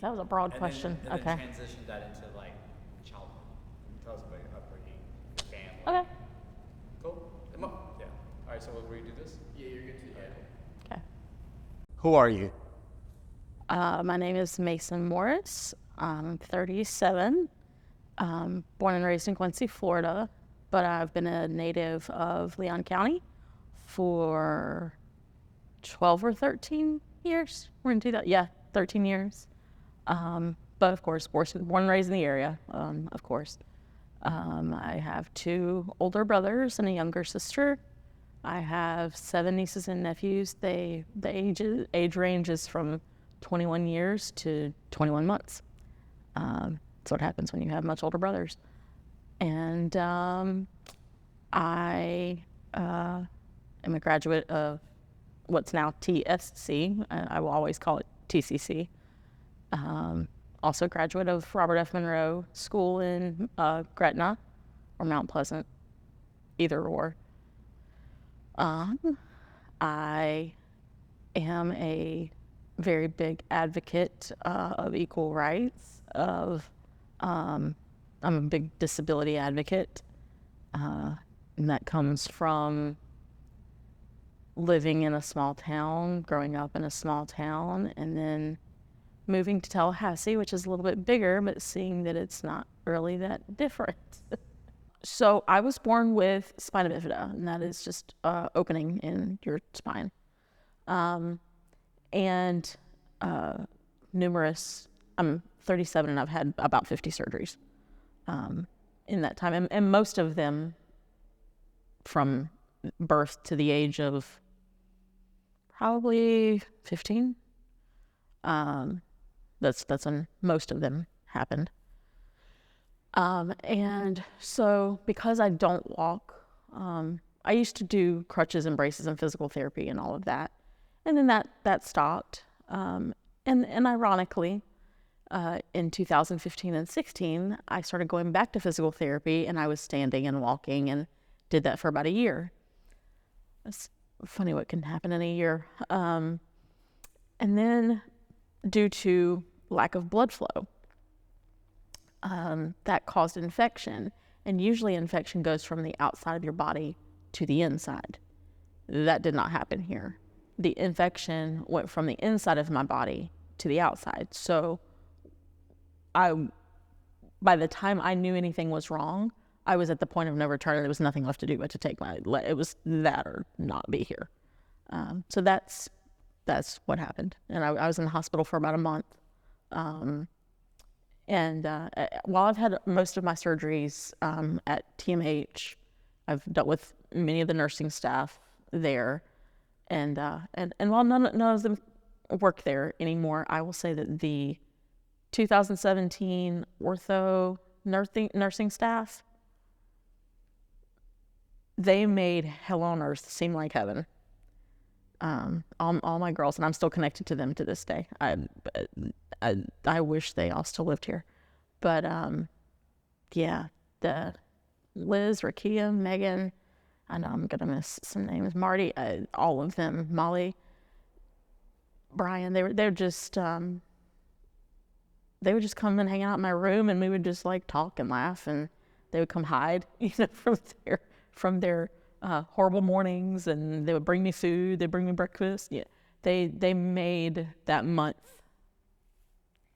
that was a broad question. And Okay. then transition that into like childhood. Tell us about your upbringing, your family. Okay. Cool. Yeah. All right. So will we do this? Yeah, you're good to go. Okay. Who are you? My name is Mason Morris. I'm 37. Born and raised in Quincy, Florida, but I've been a native of Leon County for 12 or 13 years. We're into that. Yeah, 13 years. But of course, born and raised in the area, of course. I have 2 older brothers and a younger sister. I have 7 nieces and nephews. The age range is from 21 years to 21 months. That's what happens when you have much older brothers. And I am a graduate of what's now TSC. I will always call it TCC. Also a graduate of Robert F. Monroe School in Gretna or Mount Pleasant, either or. I am a very big advocate of equal rights. I'm a big disability advocate, and that comes from living in a small town, growing up in a small town, and then moving to Tallahassee, which is a little bit bigger, but seeing that it's not really that different. So I was born with spina bifida, and that is just opening in your spine. And numerous, I'm 37 and I've had about 50 surgeries in that time. And most of them from birth to the age of probably 15. That's when most of them happened. And so because I don't walk, I used to do crutches and braces and physical therapy and all of that. And then that stopped. And ironically, in 2015 and 16, I started going back to physical therapy, and I was standing and walking and did that for about a year. It's funny what can happen in a year. And then due to lack of blood flow, that caused infection. And usually infection goes from the outside of your body to the inside. That did not happen here. The infection went from the inside of my body to the outside. So by the time I knew anything was wrong, I was at the point of no return. There was nothing left to do but to take it was that or not be here. So that's what happened. And I was in the hospital for about a month. And while I've had most of my surgeries at TMH, I've dealt with many of the nursing staff there. And while none of them work there anymore, I will say that the 2017 ortho nursing staff, they made hell on earth seem like heaven. All my girls, and I'm still connected to them to this day. I wish they all still lived here. But yeah, the Liz, Rakia, Megan, I know I'm gonna miss some names, Marty, all of them, Molly, Brian, they would just come and hang out in my room, and we would just like talk and laugh, and they would come hide, from their horrible mornings, and they would bring me food, they'd bring me breakfast. Yeah, they made that month.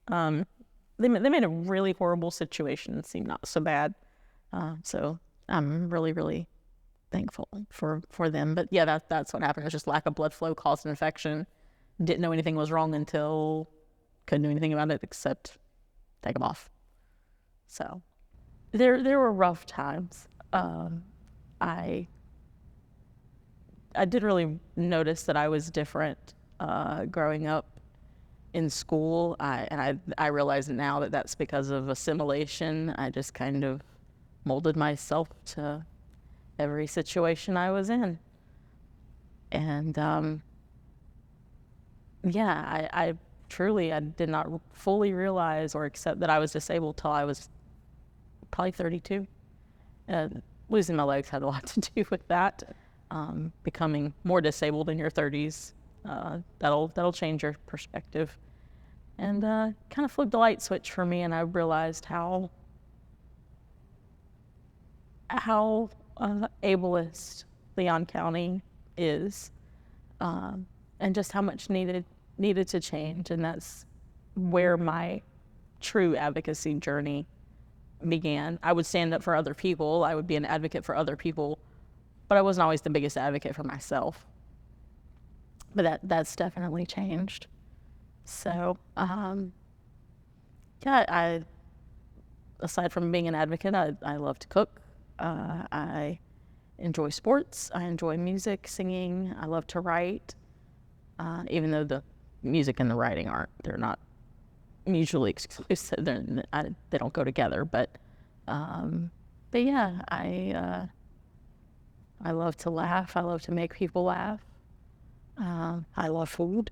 They made a really horrible situation seem not so bad. So I'm really, really thankful for them. But yeah, that's what happened. It was just lack of blood flow caused an infection. Didn't know anything was wrong until couldn't do anything about it except take them off. So there were rough times. I did really notice that I was different growing up in school. I realize now that that's because of assimilation. I just kind of molded myself to every situation I was in. And I truly did not fully realize or accept that I was disabled till I was probably 32. Losing my legs had a lot to do with that. Becoming more disabled in your 30s, that'll change your perspective. and kind of flipped the light switch for me, and I realized how ableist Leon County is, and just how much needed to change. And that's where my true advocacy journey began. I would stand up for other people. I would be an advocate for other people, but I wasn't always the biggest advocate for myself. But that's definitely changed. So, yeah, aside from being an advocate, I love to cook. I enjoy sports. I enjoy music, singing. I love to write, even though the music and the writing they're not mutually exclusive. They don't go together. But yeah, I love to laugh. I love to make people laugh. I love food.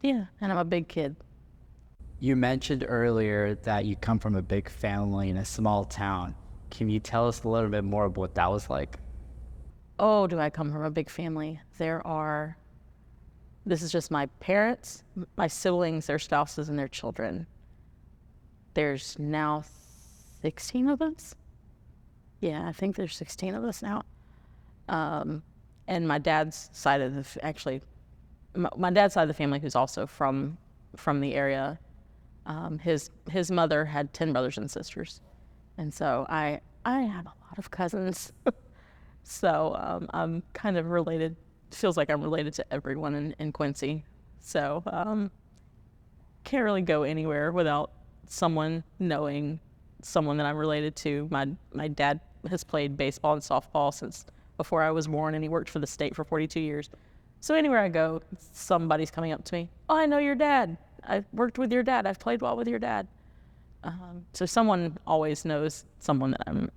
Yeah, and I'm a big kid. You mentioned earlier that you come from a big family in a small town. Can you tell us a little bit more about what that was like? Oh, do I come from a big family? This is just my parents, my siblings, their spouses, and their children. There's now 16 of us. Yeah, I think there's 16 of us now. And my dad's side of my dad's side of the family, who's also from the area, his mother had 10 brothers and sisters, and so I have a lot of cousins. So I'm kind of related. Feels like I'm related to everyone in Quincy. So can't really go anywhere without someone knowing someone that I'm related to. My dad has played baseball and softball since before I was born, and he worked for the state for 42 years. So anywhere I go, somebody's coming up to me. Oh, I know your dad. I've worked with your dad. I've played ball with your dad. So someone always knows someone that I'm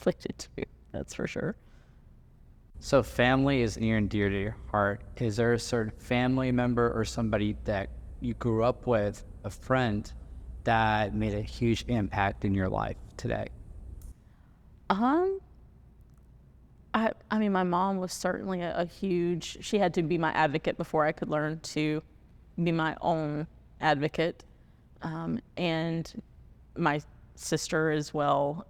related to. That's for sure. So family is near and dear to your heart. Is there a certain family member or somebody that you grew up with, a friend, that made a huge impact in your life today? I mean, my mom was certainly a huge, she had to be my advocate before I could learn to be my own advocate. And my sister as well.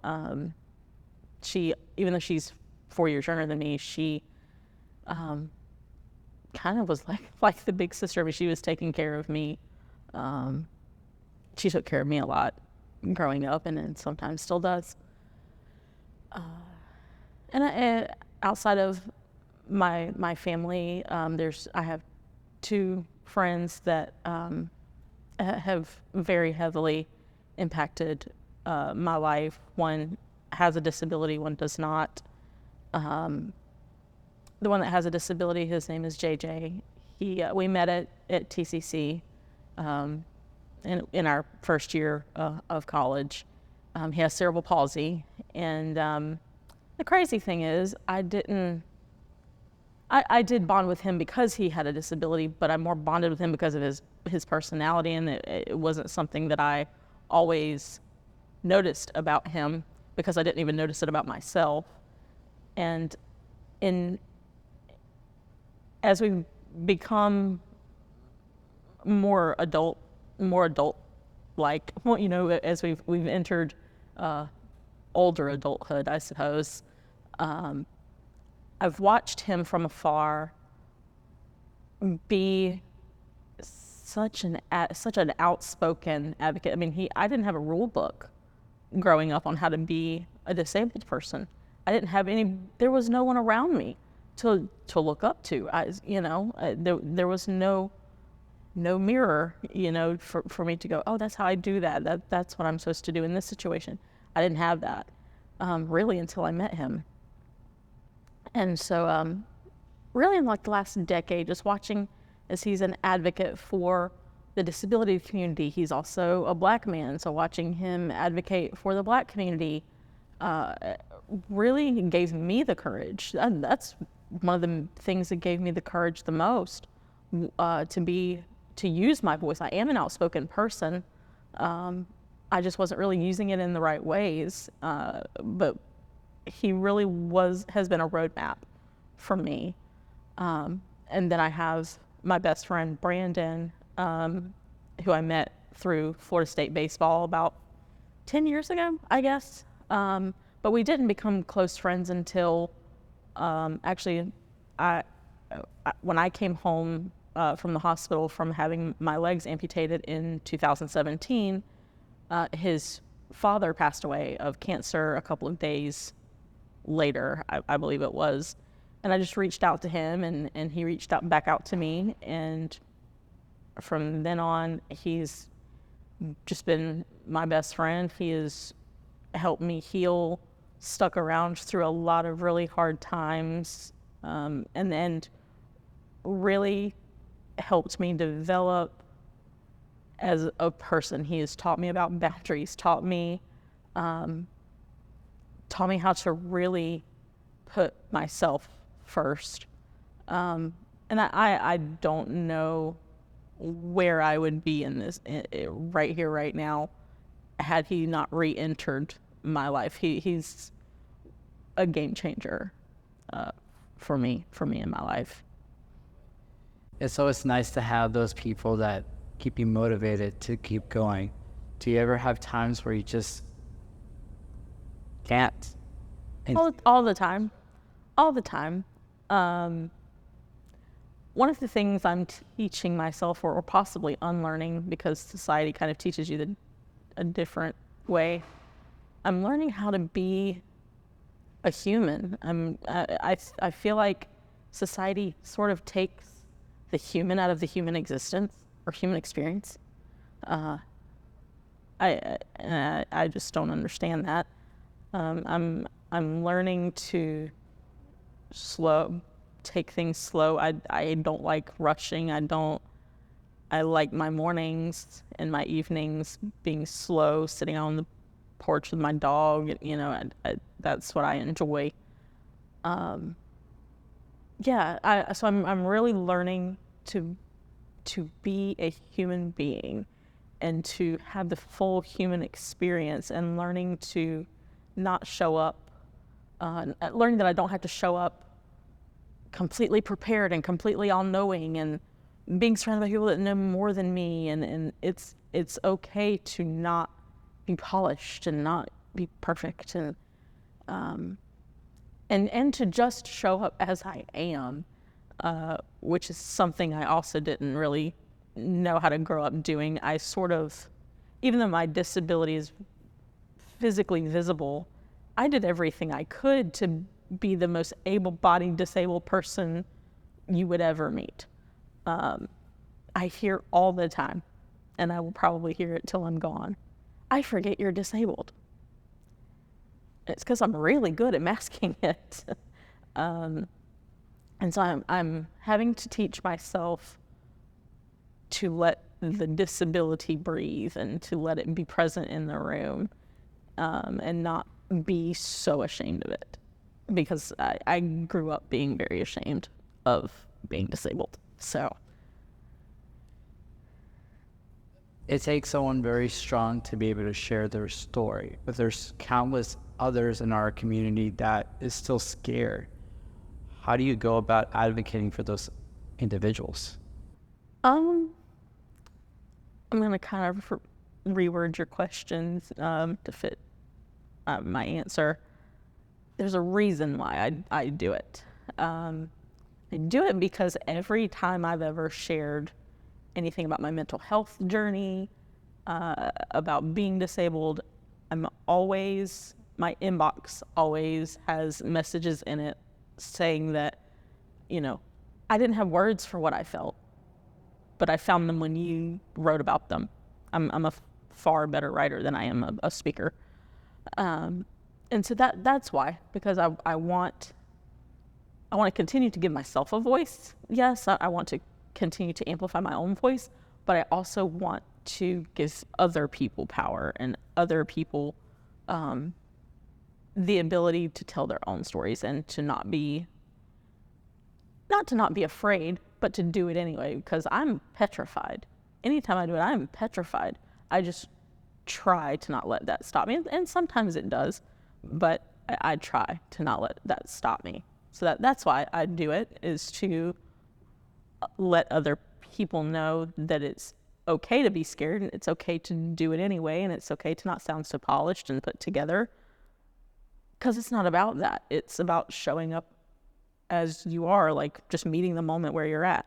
Even though she's 4 years younger than me, she kind of was like the big sister. I mean, she was taking care of me. She took care of me a lot growing up, and sometimes still does. And outside of my family, I have two friends that have very heavily impacted my life. One has a disability, one does not. The one that has a disability, his name is JJ. We met at TCC in our first year of college. He has cerebral palsy, and the crazy thing is, I did bond with him because he had a disability, but I more bonded with him because of his personality, and it wasn't something that I always noticed about him because I didn't even notice it about myself. And as we become more adult-like, well, as we've entered older adulthood, I suppose. I've watched him from afar be such an outspoken advocate. I mean, I didn't have a rule book growing up on how to be a disabled person. I didn't have there was no one around me to look up to. There was no mirror, for me to go, oh, that's how I do that. That's what I'm supposed to do in this situation. I didn't have that really until I met him. And so really in the last decade, just watching as he's an advocate for the disability community. He's also a Black man, so watching him advocate for the Black community really gave me the courage. And that's one of the things that gave me the courage the most, to use my voice. I am an outspoken person. I just wasn't really using it in the right ways. But he really has been a roadmap for me. And then I have my best friend, Brandon, who I met through Florida State baseball about 10 years ago, I guess. But we didn't become close friends until actually when I came home from the hospital from having my legs amputated in 2017, his father passed away of cancer a couple of days later, I believe it was. And I just reached out to him, and he reached out back out to me. And from then on, he's just been my best friend. He has helped me heal, stuck around through a lot of really hard times, and really helped me develop as a person. He has taught me about boundaries, taught me how to really put myself first. And I don't know where I would be in this right here, right now, had he not re-entered my life. He's a game changer for me in my life. It's always nice to have those people that keep you motivated to keep going. Do you ever have times where you just can't? All the time. One of the things I'm teaching myself, or possibly unlearning, because society kind of teaches you a different way, I'm learning how to be a human. I feel like society sort of takes the human out of the human existence or human experience. I just don't understand that. I'm learning to take things slow. I don't like rushing. I like my mornings and my evenings being slow, sitting on the porch with my dog. That's what I enjoy. So I'm really learning to be a human being and to have the full human experience, and learning to not show up, learning that I don't have to show up completely prepared and completely all-knowing, and being surrounded by people that know more than me, and it's okay to not be polished and not be perfect, and to just show up as I am, which is something I also didn't really know how to grow up doing. I sort of, even though my disability is physically visible, I did everything I could to be the most able-bodied disabled person you would ever meet. I hear all the time, and I will probably hear it till I'm gone, I forget you're disabled. It's because I'm really good at masking it. And so I'm having to teach myself to let the disability breathe, and to let it be present in the room, and not be so ashamed of it. Because I grew up being very ashamed of being disabled. So It takes someone very strong to be able to share their story, but there's countless others in our community that is still scared. How do you go about advocating for those individuals? I'm going to kind of reword your questions to fit my answer. There's a reason why I do it. I do it because every time I've ever shared anything about my mental health journey, about being disabled, my inbox always has messages in it saying that, I didn't have words for what I felt, but I found them when you wrote about them. I'm a far better writer than I am a speaker. And so that's why, because I want to continue to give myself a voice. Yes, I want to continue to amplify my own voice, but I also want to give other people power, and other people the ability to tell their own stories, and to not be afraid, but to do it anyway, because I'm petrified. Anytime I do it, I'm petrified. I just try to not let that stop me, and sometimes it does, but I try to not let that stop me. So that's why I do it, is to let other people know that it's okay to be scared and it's okay to do it anyway, and it's okay to not sound so polished and put together, because it's not about that. It's about showing up as you are, like just meeting the moment where you're at.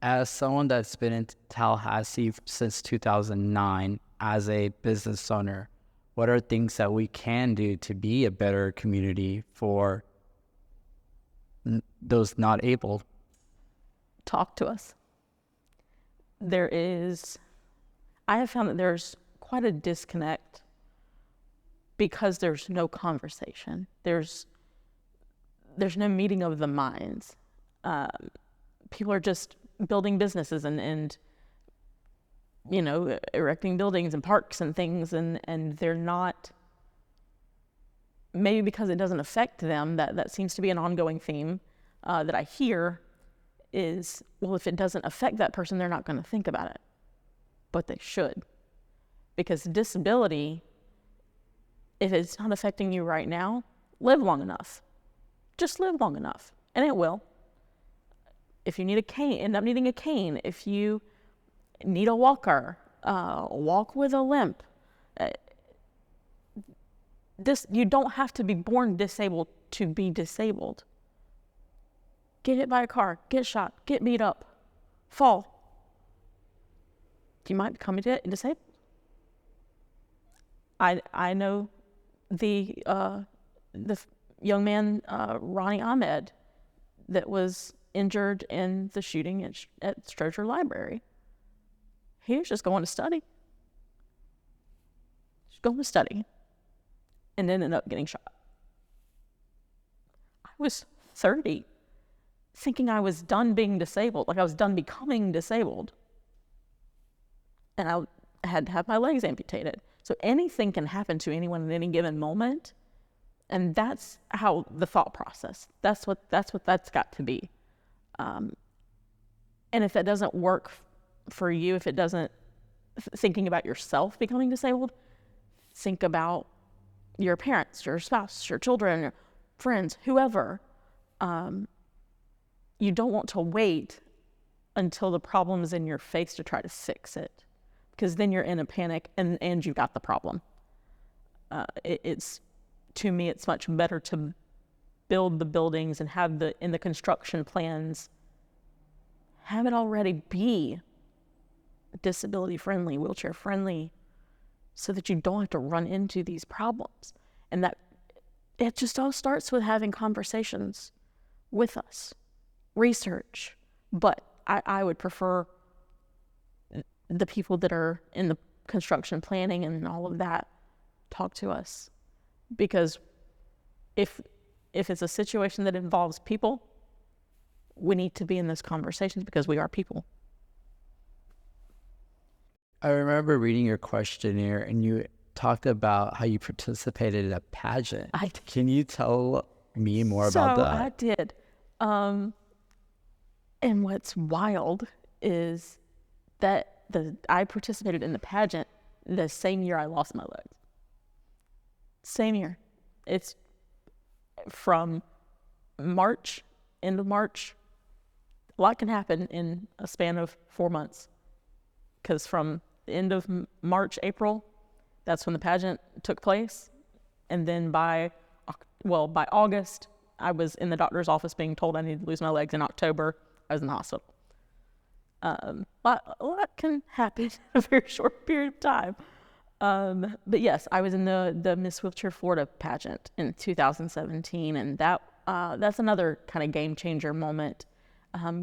As someone that's been in Tallahassee since 2009 as a business owner, what are things that we can do to be a better community for those not able? Talk to us. I have found that there's quite a disconnect because there's no conversation. There's no meeting of the minds. People are just building businesses and erecting buildings and parks and things, and they're not, maybe because it doesn't affect them, that seems to be an ongoing theme that I hear is, well, if it doesn't affect that person, they're not going to think about it. But they should. Because disability, if it's not affecting you right now, live long enough. Just live long enough, and it will. If you need a cane, end up needing a cane. If you need a walker, walk with a limp. You don't have to be born disabled to be disabled. Get hit by a car, get shot, get beat up, fall. You might become disabled. I know the young man, Ronnie Ahmed, that was injured in the shooting at Stroger Library. He was just going to study. And ended up getting shot. I was 30, thinking I was done being disabled, like I was done becoming disabled. And I had to have my legs amputated. So anything can happen to anyone at any given moment. And that's how the thought process, that's what that's got to be. And if that doesn't work for you, if it doesn't, thinking about yourself becoming disabled, think about your parents, your spouse, your children, your friends, whoever. You don't want to wait until the problem is in your face to try to fix it, because then you're in a panic and you've got the problem. To me, it's much better to build the buildings and have in the construction plans, have it already be disability friendly, wheelchair friendly, so that you don't have to run into these problems. And that it just all starts with having conversations with us, research. But I would prefer the people that are in the construction planning and all of that talk to us. Because if it's a situation that involves people, we need to be in those conversations because we are people. I remember reading your questionnaire and you talked about how you participated in a pageant. Can you tell me more about that? So I did. And what's wild is that I participated in the pageant the same year I lost my legs. Same year. It's from March, end of March. A lot can happen in a span of 4 months. Because from the end of March, April, that's when the pageant took place. And then by August, I was in the doctor's office being told I needed to lose my legs. In October, I was in the hospital. A lot can happen in a very short period of time. But yes, I was in the Miss Wheelchair Florida pageant in 2017, and that's another kind of game changer moment.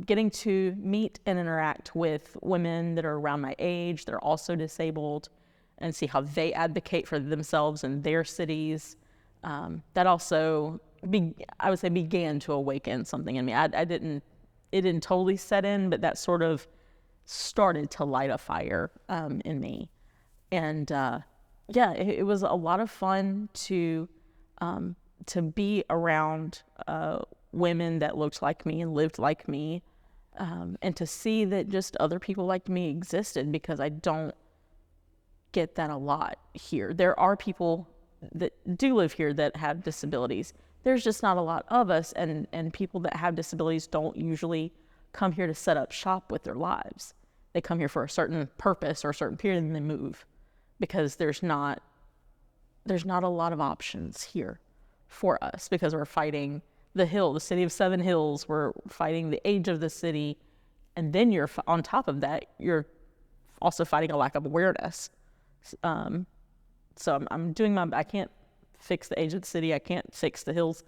Getting to meet and interact with women that are around my age that are also disabled, and see how they advocate for themselves in their cities. That also, I would say, began to awaken something in me. It didn't totally set in, but that sort of started to light a fire in me. And it was a lot of fun to be around women that looked like me and lived like me, and to see that just other people like me existed, because I don't get that a lot here. There are people that do live here that have disabilities. There's just not a lot of us, and people that have disabilities don't usually come here to set up shop with their lives. They come here for a certain purpose or a certain period and they move, because there's not a lot of options here for us, because we're fighting the city of 7 hills. We're fighting the age of the city. And then on top of that, you're also fighting a lack of awareness. So I'm doing I can't fix the age of the city. I can't fix the hills,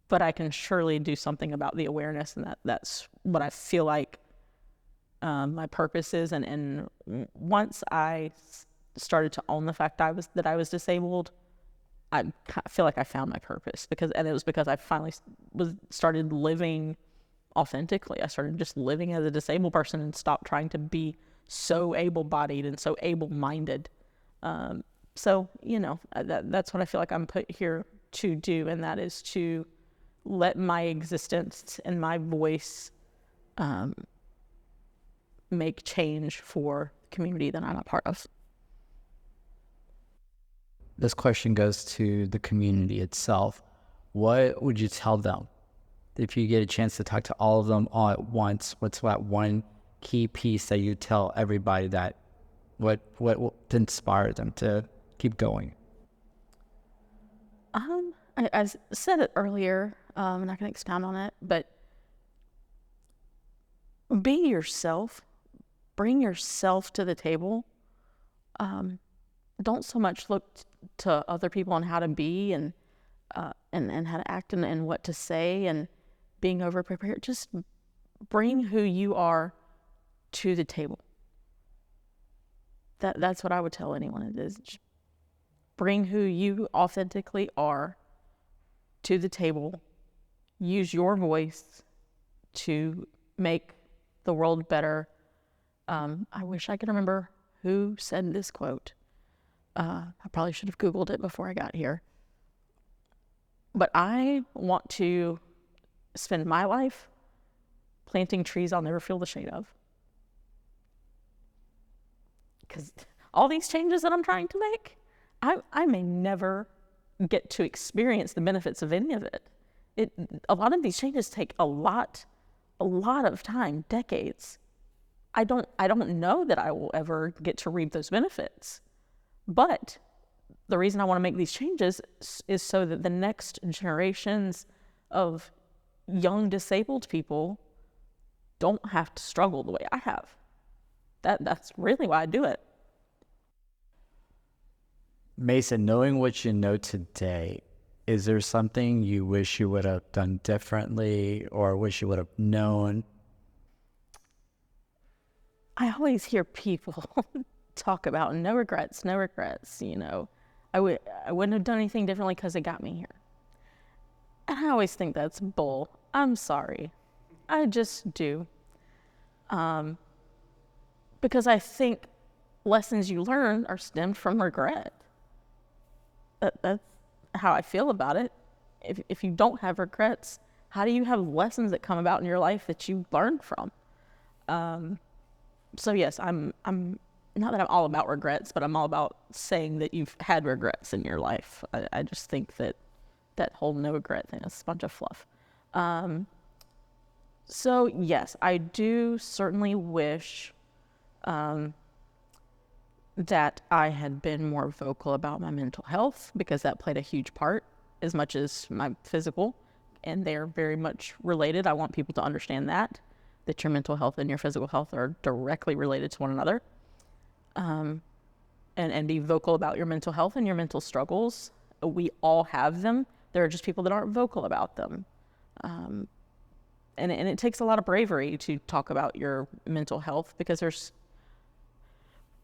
but I can surely do something about the awareness. And that's what I feel like my purpose is. And once I started to own the fact that I was disabled, I feel like I found my purpose, and it was because I finally started living authentically. I started just living as a disabled person and stopped trying to be so able-bodied and so able-minded. So, that's what I feel like I'm put here to do, and that is to let my existence and my voice make change for the community that I'm a part of. This question goes to the community itself. What would you tell them if you get a chance to talk to all of them all at once? What's that one key piece that you tell everybody that what will inspire them to keep going? I said it earlier. I'm not going to expound on it, but be yourself. Bring yourself to the table. Don't so much look to other people on how to be and how to act and what to say and being over prepared. Just bring who you are to the table. That's what I would tell anyone. It is just bring who you authentically are to the table. Use your voice to make the world better. I wish I could remember who said this quote. I probably should have Googled it before I got here. But I want to spend my life planting trees I'll never feel the shade of. Because all these changes that I'm trying to make, I may never get to experience the benefits of any of it. A lot of these changes take a lot of time, decades. I don't know that I will ever get to reap those benefits. But the reason I want to make these changes is so that the next generations of young disabled people don't have to struggle the way I have. That's really why I do it. Mason, knowing what you know today, is there something you wish you would have done differently or wish you would have known? I always hear people talk about no regrets. I wouldn't have done anything differently because it got me here. And I always think that's bull. I'm sorry. I just do. Because I think lessons you learn are stemmed from regret. That's how I feel about it. If you don't have regrets, how do you have lessons that come about in your life that you learn from? So yes, I'm not that I'm all about regrets, but I'm all about saying that you've had regrets in your life. I just think that whole no regret thing is a bunch of fluff. So yes, I do certainly wish that I had been more vocal about my mental health, because that played a huge part as much as my physical, and they're very much related. I want people to understand that your mental health and your physical health are directly related to one another. And be vocal about your mental health and your mental struggles. We all have them. There are just people that aren't vocal about them. And it takes a lot of bravery to talk about your mental health, because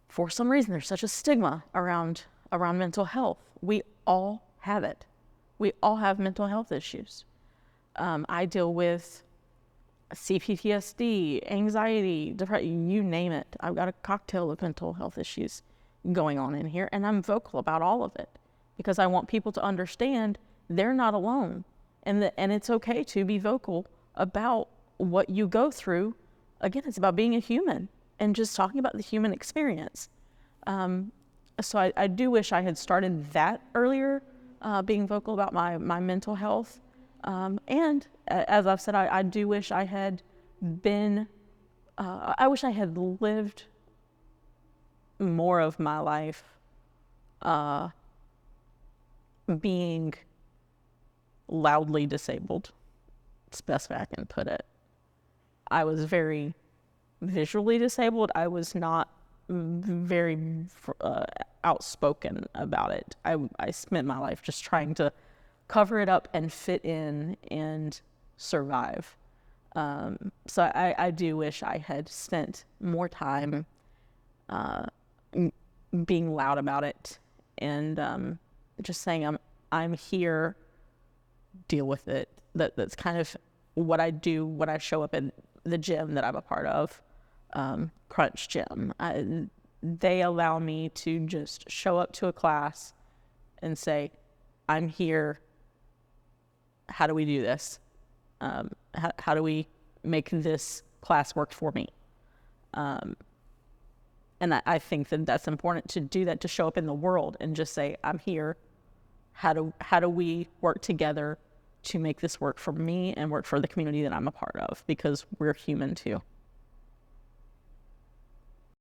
for some reason, there's such a stigma around mental health. We all have it. We all have mental health issues. I deal with CPTSD, anxiety, depression, you name it. I've got a cocktail of mental health issues going on in here, and I'm vocal about all of it because I want people to understand they're not alone, and it's okay to be vocal about what you go through. Again, it's about being a human and just talking about the human experience. So I do wish I had started that earlier, being vocal about my mental health. And as I've said, I do wish I had been, I wish I had lived more of my life being loudly disabled. It's the best way I can put it. I was very visually disabled. I was not very outspoken about it. I spent my life just trying to cover it up and fit in and survive. So I do wish I had spent more time being loud about it and just saying I'm here, deal with it. That's kind of what I do when I show up in the gym that I'm a part of, Crunch Gym. They allow me to just show up to a class and say, I'm here. How do we do this? How do we make this class work for me? And I think that that's important to do that, to show up in the world and just say, I'm here. How do we work together to make this work for me and work for the community that I'm a part of? Because we're human too.